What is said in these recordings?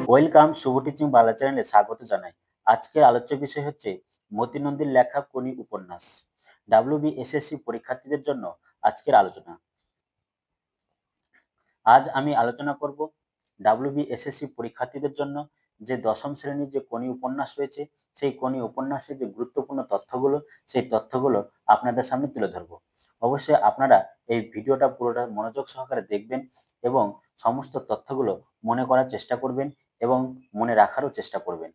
Welcome শুভ teaching Bangla চ্যানেলে স্বাগত জানাই। আজকের আলোচ্য বিষয় হচ্ছে মতি নন্দীর লেখা কোনি উপন্যাস। WBSSC পরীক্ষার্থীদের জন্য আজকের আলোচনা। আজ আমি আলোচনা করব WBSSC পরীক্ষার্থীদের জন্য যে দশম শ্রেণীর যে কোনি উপন্যাস রয়েছে, সেই কোনি উপন্যাসের যে গুরুত্বপূর্ণ তথ্যগুলো, সেই তথ্যগুলো আপনাদের সামনে তুলে ধরব। অবশ্যই আপনারা এই ভিডিওটা পুরোটা মনোযোগ সহকারে দেখবেন এবং সমস্ত তথ্যগুলো মনে করার চেষ্টা করবেন এবং মনে রাখারও চেষ্টা করবেন।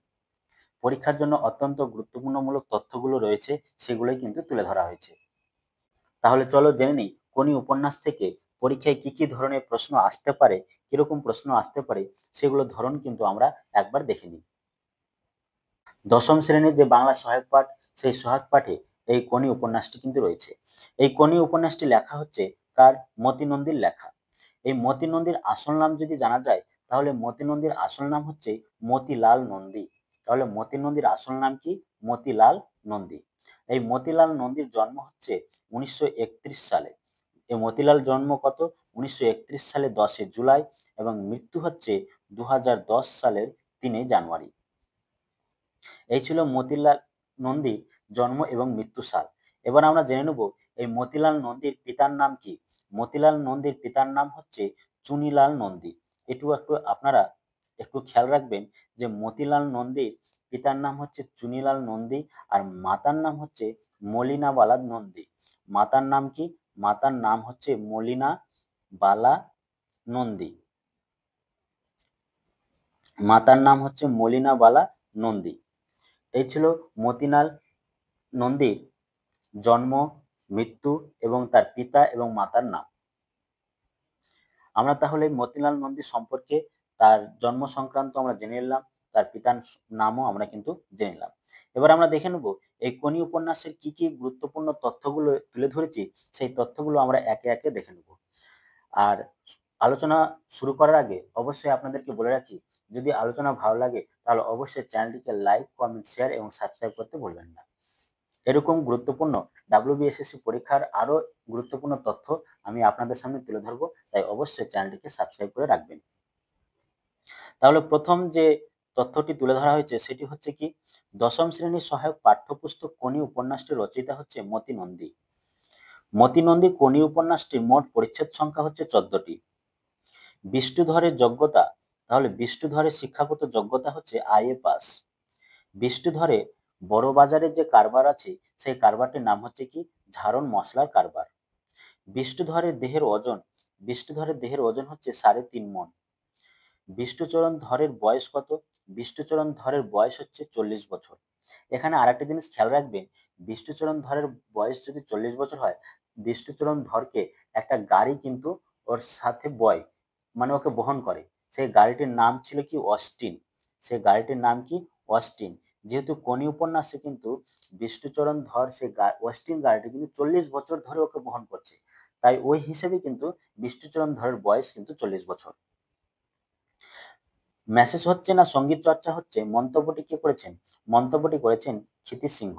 পরীক্ষার জন্য অত্যন্ত গুরুত্বপূর্ণমূলক তথ্যগুলো রয়েছে, সেগুলোই কিন্তু তুলে ধরা হয়েছে। তাহলে চলো জেনে নিই কোনি উপন্যাস থেকে পরীক্ষায় কি কি ধরনের প্রশ্ন আসতে পারে, কিরকম প্রশ্ন আসতে পারে, সেগুলো ধরন কিন্তু আমরা একবার দেখে নিই। দশম শ্রেণীর যে বাংলা সহায়ক পাঠ, সেই সহায়ক পাঠে এই কোনি উপন্যাসটি কিন্তু রয়েছে। এই কোনি উপন্যাসটি লেখা হচ্ছে কার? মতি নন্দীর লেখা। এই মতি নন্দীর আসল নাম যদি জানা যায়, তাহলে মতি নন্দীর আসল নাম হচ্ছে মতিলাল নন্দী। তাহলে মতি নন্দীর আসল নাম কি? মতিলাল নন্দী। এই মতিলাল নন্দীর জন্ম হচ্ছে 1931 সালে। এই মতিলাল জন্ম কত? 1931 সালে 10 জুলাই এবং মৃত্যু হচ্ছে 2010 সালের 3 জানুয়ারি। এই ছিল মতিলাল নন্দীর জন্ম এবং মৃত্যু সাল। এবার আমরা জেনে নেব এই মতিলাল নন্দীর পিতার নাম কি। মতিলাল নন্দীর পিতার নাম হচ্ছে চুনিলাল নন্দী। একটু আপনারা একটু খেয়াল রাখবেন যে মতিলাল নন্দীর পিতার নাম হচ্ছে চুনিলাল নন্দী আর মাতার নাম হচ্ছে মলিনা বালা নন্দী। মাতার নাম কি? মাতার নাম হচ্ছে মলিনা বালা নন্দী। মাতার নাম হচ্ছে মলিনা বালা নন্দী। এই ছিল মতিলাল নন্দীর জন্ম, মৃত্যু এবং তার পিতা এবং মাতার নাম। আমরা তাহলে মতিলাল নন্দী সম্পর্কে তার জন্ম সংক্রান্ত আমরা জেনে নিলাম, তার পিতার নামও আমরা কিন্তু জেনে নিলাম। এবার আমরা দেখে নেব এই কোনি উপন্যাসের কি কি গুরুত্বপূর্ণ তথ্যগুলো তুলে ধরেছি, সেই তথ্যগুলো আমরা একে একে দেখে নেব। আর আলোচনা শুরু করার আগে অবশ্যই আপনাদেরকে বলে রাখি, যদি আলোচনা ভালো লাগে তাহলে অবশ্যই চ্যানেলটিকে লাইক, কমেন্ট, শেয়ার এবং সাবস্ক্রাইব করতে ভুলবেন না। এরকম গুরুত্বপূর্ণ WBSSC পরীক্ষার আরো গুরুত্বপূর্ণ তথ্য আমি আপনাদের সামনে তুলে ধরবো, তাই অবশ্যই চ্যানেলটিকে সাবস্ক্রাইব করে রাখবেন। তাহলে প্রথম যে তথ্যটি তুলে ধরা হয়েছে সেটি হচ্ছে কি, দশম শ্রেণীর সহায়ক পাঠ্যপুস্তক কোনি উপন্যাসটি রচয়িতা হচ্ছে মতি নন্দী। মতি নন্দী কোনি উপন্যাসটির মোট পরিচ্ছেদ সংখ্যা হচ্ছে 14টি। বিষ্ণুধরের যোগ্যতা, তাহলে বিষ্ণুধরের শিক্ষাগত যোগ্যতা হচ্ছে IA পাস। বিষ্ণুধরে বড় বাজারের যে কারবার আছে, সেই কারবারটির নাম হচ্ছে কি? ঝাড়ন মশলার কারবার। বিষ্ণুধরের দেহের ওজন হচ্ছে 3.5 মণ। বিষ্ণুচরণ ধরের বয়স কত? বিষ্ণুচরণ ধরের বয়স হচ্ছে 40 বছর। এখানে আরেকটা জিনিস খেয়াল রাখবেন, বিষ্ণুচরণ ধরের বয়স যদি 40 বছর হয়, বিষ্ণুচরণ ধরকে একটা গাড়ি কিন্তু ওর সাথে বয়, মানে ওকে বহন করে। সেই গাড়িটির নাম ছিল কি? অস্টিন। সেই গাড়িটির নাম কি? অস্টিন। যেহেতু কোনি উপন্যাসে কিন্তু বিষ্ণুচরণ ধর সেই অস্টিন গাড়িটি কিন্তু 40 বছর ধরে ওকে বহন করছে, তাই ওই হিসেবে কিন্তু বিষ্ণুচরণ ধরের বয়স কিন্তু 40 বছর। মেসেজ হচ্ছে না সঙ্গীত চর্চা হচ্ছে, মন্তব্যটি কে করেছেন? মন্তব্যটি করেছেন ক্ষিতিশ সিংহ।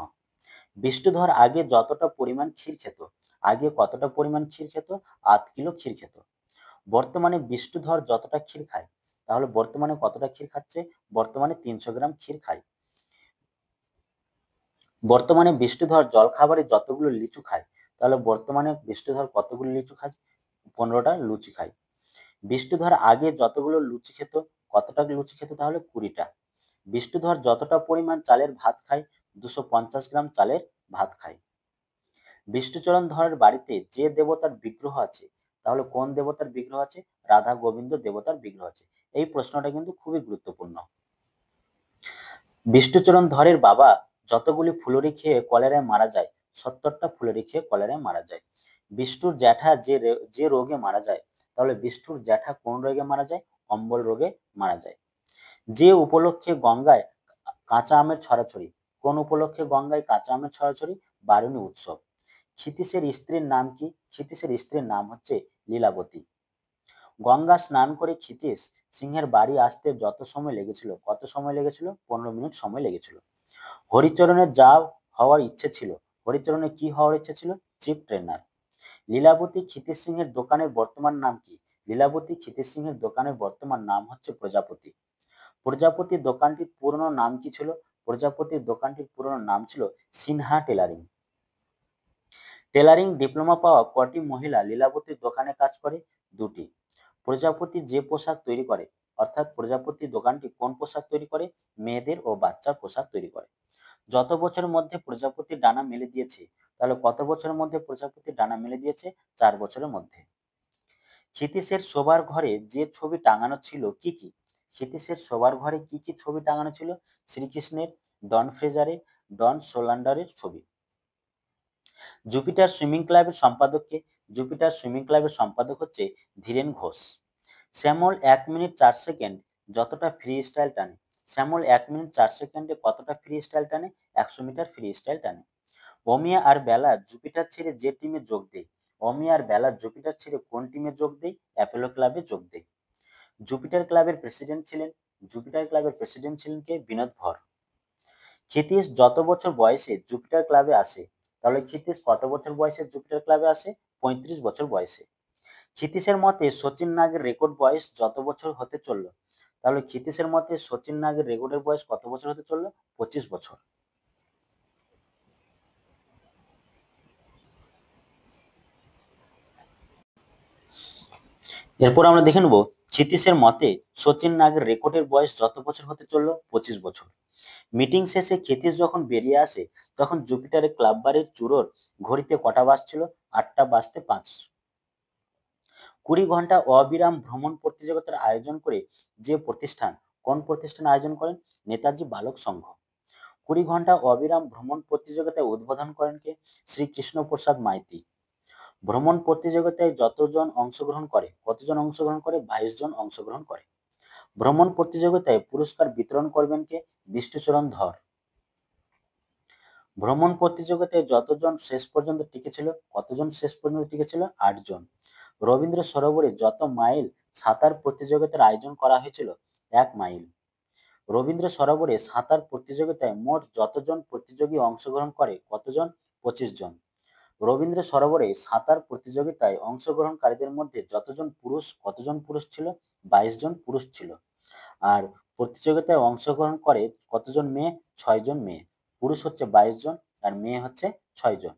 বিষ্ণুধর আগে যতটা পরিমাণ ক্ষীর খেত, আগে কতটা পরিমাণ ক্ষীর খেত? 8 কিলো ক্ষীর খেত। বর্তমানে বিষ্ণুধর যতটা ক্ষীর খায়, তাহলে বর্তমানে কতটা ক্ষীর খাচ্ছে? বর্তমানে 300 গ্রাম ক্ষীর খায়। বর্তমানে বিষ্ণুধর জলখাবারে যতগুলো লিচু খায়, তাহলে বর্তমানে বিষ্ণুধর কতগুলো লিচু খায়? 15টা লুচি খায়। বিষ্ণুধর আগে যতগুলো লুচি খেত, কতটা লুচি খেত? তাহলে 20টা। বিষ্ণুধর যতটা পরিমাণ চালের ভাত খায়, 250 গ্রাম চালের ভাত খায়। বিষ্ণুচরণ ধরের বাড়িতে যে দেবতার বিগ্রহ আছে, তাহলে কোন দেবতার বিগ্রহ আছে? রাধা গোবিন্দ দেবতার বিগ্রহ আছে। এই প্রশ্নটা কিন্তু খুবই গুরুত্বপূর্ণ। বিষ্ণুচরণ ধরের বাবা যতগুলি ফুলুরি খেয়ে কলেরায় মারা যায়, 70টা ফুলুরি খেয়ে কলেরায় মারা যায়। বিষ্ণুর জ্যাঠা যে রোগে মারা যায়, তাহলে বিষ্ণুর জ্যাঠা কোন রোগে মারা যায়? অম্বল রোগে মারা যায়। যে উপলক্ষে গঙ্গায় কাঁচা আমের ছড়াছড়ি, কোন উপলক্ষে গঙ্গায় কাঁচা আমের ছড়াছড়ি? বারুণী উৎসব। ক্ষিতীশের স্ত্রীর নাম কি? ক্ষিতীশের স্ত্রীর নাম হচ্ছে লীলাবতী। গঙ্গা স্নান করে ক্ষিতীশ সিংহের বাড়ি আসতে যত সময় লেগেছিল, কত সময় লেগেছিল? 15 মিনিট সময় লেগেছিল। হরিচরণের যা হওয়ার ইচ্ছে ছিল, হরিচরণের কি হওয়ার ইচ্ছে ছিল? Chief trainer. লীলাবতী ক্ষিতীশ সিংহের দোকানের বর্তমান নাম কি? লীলাবতী ক্ষিতীশ সিংহের দোকানের বর্তমান নাম হচ্ছে প্রজাপতি। প্রজাপতির দোকানটির পুরনো নাম কি ছিল? প্রজাপতির দোকানটির পুরনো নাম ছিল সিনহা টেলারিং। টেলারিং ডিপ্লোমা পাওয়া কটি মহিলা লীলাবতীর দোকানে কাজ করে? 2টি। প্রজাপতি যে পোশাক তৈরি করে, অর্থাৎ প্রজাপতি দোকানটি কোন পোশাক তৈরি করে? মেয়েদের ও বাচ্চার পোশাক তৈরি করে। যত বছরের মধ্যে প্রজাপতির ডানা মেলে দিয়েছে, তাহলে কত বছরের মধ্যে প্রজাপতির ডানা মেলে দিয়েছে? 4 বছরের মধ্যে। ক্ষিতীশের শোবার ঘরে যে ছবি টাঙানো ছিল কি কি? ক্ষিতীশের শোবার ঘরে কি কি ছবি টাঙানো ছিল? শ্রীকৃষ্ণের, ডন ফ্রেজারের, ডন সোলান্ডারের ছবি। জুপিটার সুইমিং ক্লাবের সম্পাদক কে? জুপিটার সুইমিং ক্লাবের সম্পাদক হচ্ছে ধীরেন ঘোষ। শ্যামল 1 মিনিট 4 সেকেন্ড যতটা ফ্রি স্টাইল টানে। শ্যামল 1 মিনিট 4 সেকেন্ডে কতটা ফ্রি স্টাইল টানে? 100 মিটার ফ্রি স্টাইল টানে। অমিয়া আর বেলা জুপিটার ছেড়ে যে টিমে যোগ দেয়, অমিয়া আর বেলা জুপিটার ছেড়ে কোন টিমে যোগ দেয়? অ্যাপোলো ক্লাবে যোগ দেয়। জুপিটার ক্লাবের প্রেসিডেন্ট ছিলেন, জুপিটার ক্লাবের প্রেসিডেন্ট ছিলেন কে? বিনোদ ভর। ক্ষিতীশ যত বছর বয়সে জুপিটার ক্লাবে আসে, তাহলে ক্ষিতীশ কত বছর বয়সে জুপিটার ক্লাবে আসে? 35 বছর বয়সে। ক্ষিতীশের মতে সচিন নাগের রেকর্ড বয়স যত বছর হতে চলল, তাহলে ক্ষিতীশের মতে সচিন নাগের রেকর্ডের বয়স কত বছর হতে চলল? 25 বছর। এরপর আমরা দেখে নেব ক্ষিতীশের মতে সচিন নাগের রেকর্ডের বয়স যত বছর হতে চলল? 25 বছর। মিটিং শেষে ক্ষিতীশ যখন বেরিয়ে আসে, তখন জুপিটারের ক্লাব বাড়ির চুড়োর ঘড়িতে কটা বাজছিল? 8টা বাজতে 5। 20 ঘন্টা অবিরাম ভ্রমণ প্রতিযোগিতার আয়োজন করে যে প্রতিষ্ঠান, কোন প্রতিষ্ঠান আয়োজন করেন? নেতাজি বালক সংঘ। 20 ঘন্টা অবিরাম ভ্রমণ প্রতিযোগিতায় উদ্বোধন করেন কে? শ্রী কৃষ্ণপ্রসাদ মাইতি। ভ্রমণ প্রতিযোগিতায় যতজন অংশগ্রহণ করে, কতজন অংশগ্রহণ করে? 22 জন অংশগ্রহণ করে। ভ্রমণ প্রতিযোগিতায় পুরস্কার বিতরণ করবেন কে? বিষ্ণুচরণ ধর। ভ্রমণ প্রতিযোগিতায় যতজন শেষ পর্যন্ত টিকেছিল, কতজন শেষ পর্যন্ত টিকেছিল? 8 জন। রবীন্দ্র সরোবরে যত মাইল সাঁতার প্রতিযোগিতার আয়োজন করা হয়েছিল? 1 মাইল। রবীন্দ্র সরোবরে সাঁতার প্রতিযোগিতায় মোট যতজন প্রতিযোগী অংশগ্রহণ করে, কতজন? 25 জন। রবীন্দ্র সরোবরে সাঁতার প্রতিযোগিতায় অংশগ্রহণকারীদের মধ্যে যতজন পুরুষ, কতজন পুরুষ ছিল? 22 জন পুরুষ ছিল। আর প্রতিযোগিতায় অংশগ্রহণ করে কতজন মেয়ে? 6 জন মেয়ে। পুরুষ হচ্ছে 22 জন আর মেয়ে হচ্ছে 6 জন।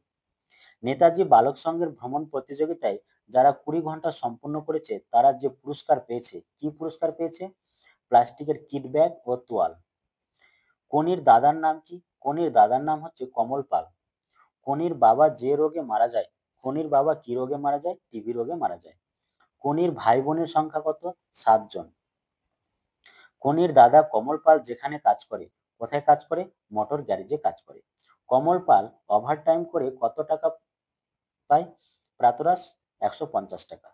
নেতাজি বালক সংঘের ভ্রমণ প্রতিযোগিতায় যারা 20 ঘন্টা সম্পন্ন করেছে, তারা যে পুরস্কার পেয়েছে, কি পুরস্কার পেয়েছে? প্লাস্টিকের কিট ব্যাগ ও তোয়াল। কনির দাদার নাম কি? কনির দাদার নাম হচ্ছে কমল পাল। কনির বাবা যে রোগে মারা যায়, কনির বাবা কি রোগে মারা যায়? টিবি রোগে মারা যায়। কনির ভাই বোনের সংখ্যা কত? 7 জন। কনির দাদা কমল পাল যেখানে কাজ করে, কোথায় কাজ করে? মোটর গ্যারেজে কাজ করে। কমল পাল ওভারটাইম করে কত টাকা পায়? প্রাতরাশ 150 টাকা।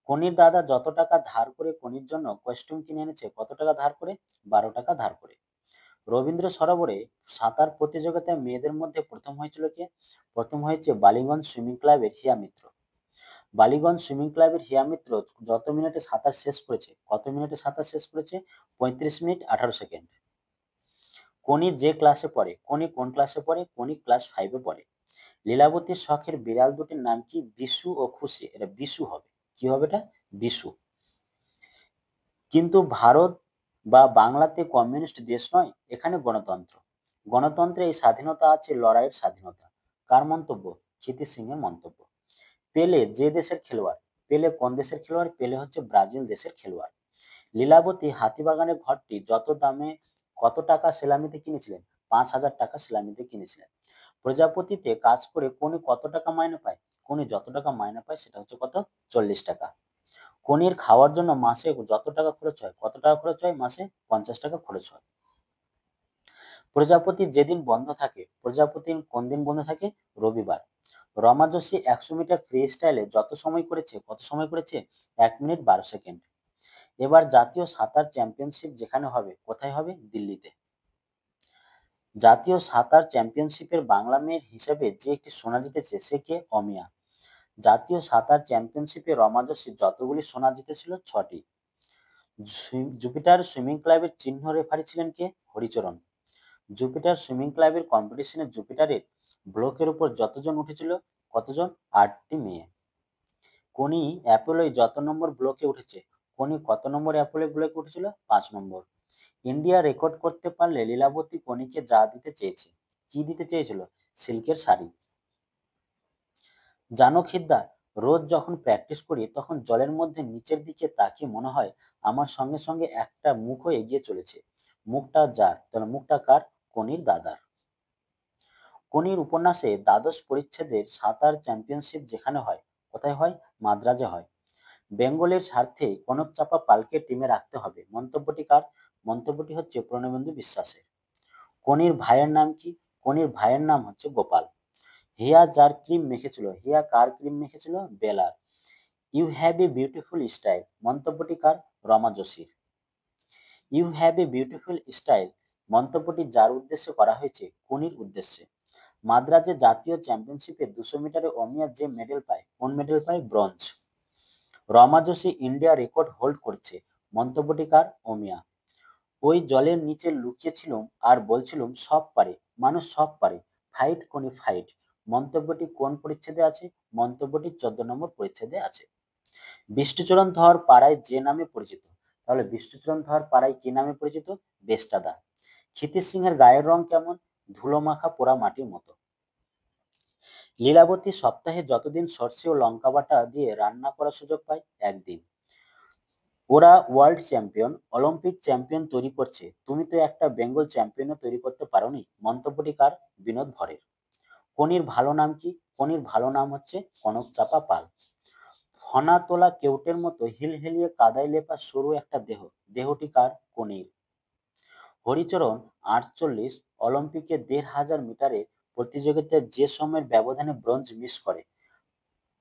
কনির দাদা যত টাকা ধার করে কনির জন্য কস্টিউম কিনে এনেছে, কত টাকা ধার করে? 12 টাকা ধার করে। রবীন্দ্র সরোবরে সাঁতার প্রতিযোগিতায় মেয়েদের মধ্যে প্রথম হয়েছিল কে? প্রথম হয়েছে বালিগঞ্জ সুইমিং ক্লাবের হিয়া মিত্র। বালিগঞ্জ সুইমিং ক্লাবের হিয়া মিত্র যত মিনিটে সাঁতার শেষ করেছে, কত মিনিটে সাঁতার শেষ করেছে? 35 মিনিট 18 সেকেন্ড। কনি যে ক্লাসে পড়ে, কনি কোন ক্লাসে পড়ে? কনি ক্লাস 5-এ পড়ে। লীলাবতীর শখের বিড়াল দুটির নাম কি? বিশু ও খুশি। এটা বিশু হবে। কি হবে এটা? বিশু। কিন্তু ভারত বা বাংলাতে কমিউনিস্ট দেশ নয়, এখানে গণতন্ত্র। গণতন্ত্রে এই স্বাধীনতা আছে লড়াইয়ের স্বাধীনতা। কার মন্তব্য? ক্ষিতীশ সিংহের মন্তব্য। পেলে যে দেশের খেলোয়াড়, পেলে কোন দেশের খেলোয়াড়? পেলে হচ্ছে ব্রাজিল দেশের খেলোয়াড়। লীলাবতী হাতিবাগানের ঘরটি যত দামে কত টাকা সেলামিতে কিনেছিলেন? 5,000 টাকা সেলামিতে কিনেছিলেন। প্রজাপতিতে কাজ করে কোনি কত টাকা মাইনে পায়? কোনি যত টাকা মাইনে পায় সেটা হচ্ছে কত? 40 টাকা। কনির খাওয়ার জন্য মাসে যত টাকা খরচ হয়, কত টাকা খরচ হয়? মাসে 50 টাকা খরচ হয়। প্রজাপতি যেদিন বন্ধ থাকে, প্রজাপতি কোন দিন বন্ধ থাকে? রবিবার। রমা যোশী 100 মিটার ফ্রি স্টাইলে যত সময় করেছে, কত সময় করেছে? 1 মিনিট 12 সেকেন্ড। এবার জাতীয় সাঁতার চ্যাম্পিয়নশিপ যেখানে হবে, কোথায় হবে? দিল্লিতে। জাতীয় সাঁতার চ্যাম্পিয়নশিপের বাংলা মেয়ের হিসেবে যে একটি সোনা জিতেছে সে কে? অমিয়া। জাতীয় সাঁতার চ্যাম্পিয়নশিপে রমা যোশী যতগুলি সোনা জিতেছিল? 6টি। জুপিটার সুইমিং ক্লাবের চিহ্ন রেফারি ছিলেন কে? হরিচরণ। জুপিটার সুইমিং ক্লাবের কম্পিটিশনে জুপিটারের ব্লকের উপর যতজন উঠেছিল, কতজন? 8টি মেয়ে। কোনি অ্যাপোলোয় যত নম্বর ব্লকে উঠেছে, কোনি কত নম্বর অ্যাপোলো ব্লকে উঠেছিল? 5 নম্বর। ইন্ডিয়া রেকর্ড করতে পারলে লীলাবতী কোনিকে যা দিতে চেয়েছে, কি দিতে চেয়েছিল? সিল্কের শাড়ি। জানো খিদ্দা, রোজ যখন প্র্যাকটিস করি তখন জলের মধ্যে নিচের দিকে তাকিয়ে মনে হয় আমার সঙ্গে সঙ্গে একটা মুখও এগিয়ে চলেছে। মুখটা যার, তাহলে মুখটা কার? কোনির দাদার। কোনির উপন্যাসে দ্বাদশ পরিচ্ছেদের সাঁতার চ্যাম্পিয়নশিপ যেখানে হয়, কোথায় হয়? মাদ্রাজে হয়। বেঙ্গলের স্বার্থে কনক চাপা পালকে টিমে রাখতে হবে, মন্তব্যটি কার? মন্তব্যটি হচ্ছে প্রণবেন্দু বিশ্বাসের। কোনির ভাইয়ের নাম কি? কোনির ভাইয়ের নাম হচ্ছে গোপাল। হিয়া যার ক্রিম মেখেছিল, হিয়া কার ক্রিম মেখেছিল? বেলার। You have a beautiful style, মন্তব্যটি কার? রমা যোশীর। You have a beautiful style মন্তব্যটি যার উদ্দেশ্যে করা হয়েছে? কোনির উদ্দেশ্যে। মাদ্রাজে জাতীয় চ্যাম্পিয়নশিপে 200 মিটারে অমিয়া যে মেডেল পায়, কোন মেডেল পায়? Bronze. Rama Joshi India record hold করছে, মন্তব্যটি কার? অমিয়া। ওই জলের নিচে লুকিয়েছিলুম আর বলছিলুম সব পারে, মানুষ সব পারে, ফাইট কোনি ফাইট, মন্তব্যটি কোন পরিচ্ছেদে আছে? মন্তব্যটি 14 নম্বর পরিচ্ছেদে আছে। বিষ্ণুচরণ ধর পাড়ায় যে নামে পরিচিত, তাহলে বিষ্ণুচরণ ধর পাড়ায় কি নামে পরিচিত? বেস্টাদা। ক্ষিতিশ সিংহের গায়ের রং কেমন? ধুলো মাখা পোড়া মাটির মতো। লীলাবতী সপ্তাহে যতদিন সর্ষে ও লঙ্কা বাটা দিয়ে রান্না করার সুযোগ পায়? একদিন। ওরা ওয়ার্ল্ড চ্যাম্পিয়ন, অলিম্পিক চ্যাম্পিয়ন তৈরি করছে, তুমি তো একটা বেঙ্গল চ্যাম্পিয়নও তৈরি করতে পারোনি, মন্তব্যটি কার? বিনোদ ভরের। কোনির ভালো নাম কি? কোনির ভালো নাম হচ্ছে কনক চাপা পাল। ফনা তোলা কেউটের মতো হিলহিলিয়ে কাদায় লেপা সরু একটা দেহ, দেহটি কার? কোনির। হরিচরণ 48 অলিম্পিকে 1500 মিটারে প্রতিযোগিতায় যে সময়ের ব্যবধানে ব্রোঞ্জ মিস করে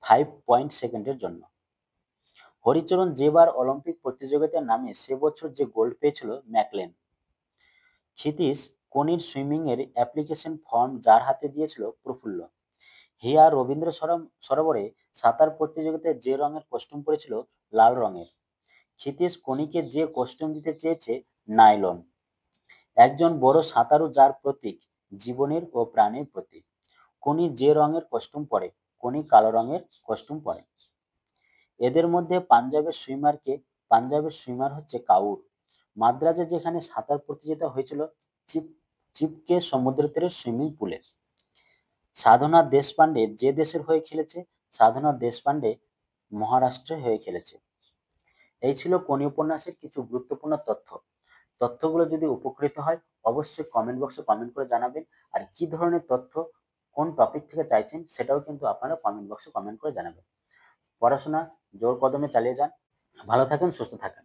5 সেকেন্ডের জন্য। হরিচরণ যেবার অলিম্পিক প্রতিযোগিতায় নামে সে বছর যে গোল্ড পেয়েছিল ম্যাকলেন। ক্ষিতীশ কোনির সুইমিং এর অ্যাপ্লিকেশন ফর্ম যার হাতে দিয়েছিল? প্রফুল্ল। হিয়া রবীন্দ্র সরোবরে সাঁতার প্রতিযোগিতায় যে রঙের কস্টিউম পরেছিল? লাল রঙের। ক্ষিতীশ কোনিকে যে কস্টিউম দিতে চেয়েছে? নাইলন। একজন বড় সাঁতারু যার প্রতীক জীবনের ও প্রাণের প্রতীক। কোনি যে রঙের কস্টিউম পরে? কোনি কালো রঙের কস্টিউম পরে। এদের মধ্যে পাঞ্জাবের সুইমার হচ্ছে কাউর। মাদ্রাজে যেখানে সাঁতার প্রতিযোগিতা হয়েছিল চিপ চিপকে সমুদ্র তীরের সুইমিং পুলে। সাধনা দেশপান্ডে যে দেশের হয়ে খেলেছে? সাধনা দেশপান্ডে মহারাষ্ট্রের হয়ে খেলেছে। এই ছিল কোনি উপন্যাসের কিছু গুরুত্বপূর্ণ তথ্য। তথ্যগুলো যদি উপকৃত হয় অবশ্যই কমেন্ট বক্সে কমেন্ট করে জানাবেন। আর কি ধরনের তথ্য কোন টপিক থেকে চাইছেন সেটাও কিন্তু আপনারা কমেন্ট বক্সে কমেন্ট করে জানাবেন। পড়াশোনা জোর কদমে চালিয়ে যান। ভালো থাকেন, সুস্থ থাকেন।